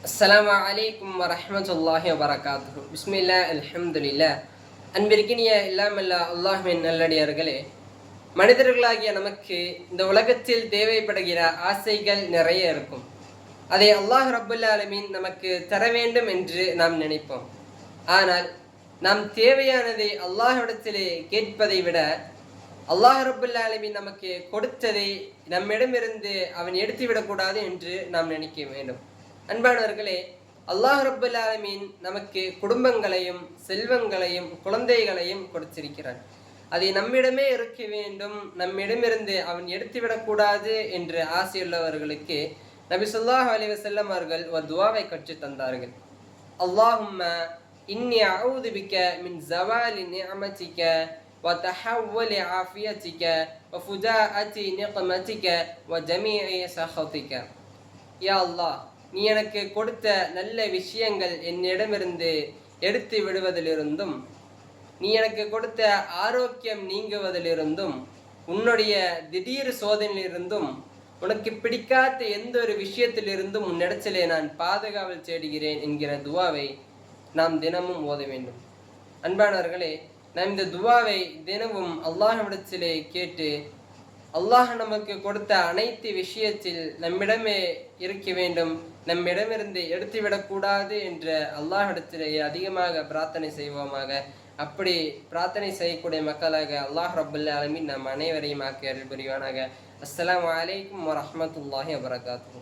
அஸ்ஸலாமு அலைக்கும் வரஹ்மத்துல்லாஹி வபரகாத்துஹு. பிஸ்மில்லா அல்ஹம்துலில்லாஹ். அன்பிற்கினிய இல்லாமல்ல அல்லாஹ்வின் நல்லடியார்களே, மனிதர்களாகிய நமக்கு இந்த உலகத்தில் தேவைப்படுகிற ஆசைகள் நிறைய இருக்கும். அதை அல்லாஹ் ரப்புல் ஆலமீன் நமக்கு தர வேண்டும் என்று நாம் நினைப்போம். ஆனால் நாம் தேவையானதை அல்லாஹ்விடத்திலே கேட்பதை விட அல்லாஹ் ரப்புல் ஆலமீன் நமக்கு கொடுத்ததை நம்மிடமிருந்து அவன் எடுத்துவிடக்கூடாது என்று நாம் நினைக்க வேண்டும். அன்பானவர்களே, அல்லாஹ் ரப்புல் ஆலமீன் நமக்கு குடும்பங்களையும் செல்வங்களையும் குழந்தைகளையும் கொடுத்திருக்கிறான். அதை நம்மிடமே இருக்க வேண்டும், நம்மிடமிருந்து அவன் எடுத்துவிடக்கூடாது என்று ஆசையுள்ளவர்களுக்கு நபி ஸல்லல்லாஹு அலைஹி வஸல்லம் அவர்கள் ஒரு துஆவை கற்றுத் தந்தார்கள். அல்லாஹும்ம இன்னி அஊது பிக மின் ஸவாலி நிஅமதிக வ தஹவ்வலி ஆஃபியதிக வ ஃபுஜாஅதி நிக்மதிக வ ஜமீஇ சஹதிக. யா அல்லாஹ், நீ எனக்கு கொடுத்த நல்ல விஷயங்கள் என்னிடமிருந்து எடுத்து விடுவதிலிருந்தும், நீ எனக்கு கொடுத்த ஆரோக்கியம் நீங்குவதிலிருந்தும், உன்னுடைய திடீர் சோதனையிலிருந்தும், உனக்கு பிடிக்காத எந்த ஒரு விஷயத்திலிருந்தும் உன்னிடத்திலே நான் பாதுகாவல் தேடுகிறேன் என்கிற துவாவை நாம் தினமும் ஓத வேண்டும். அன்பானவர்களே, நாம் இந்த துவாவை தினமும் அல்லாஹ்விடத்திலே கேட்டு அல்லாஹ் நமக்கு கொடுத்த அனைத்து விஷயத்தில் நம்மிடமே இருக்க வேண்டும், நம்மிடமிருந்து எடுத்துவிடக்கூடாது என்ற அல்லாஹ்விடத்திலேயே அதிகமாக பிரார்த்தனை செய்வோமாக. அப்படி பிரார்த்தனை செய்யக்கூடிய மக்களாக அல்லாஹ் ரப்புல் ஆலமீன் நம் அனைவரையும் ஆக்கி அருள் புரிவானாக. அஸ்ஸலாமு அலைக்கும் வரஹ்மத்துல்லாஹி வபரகாத்துஹு.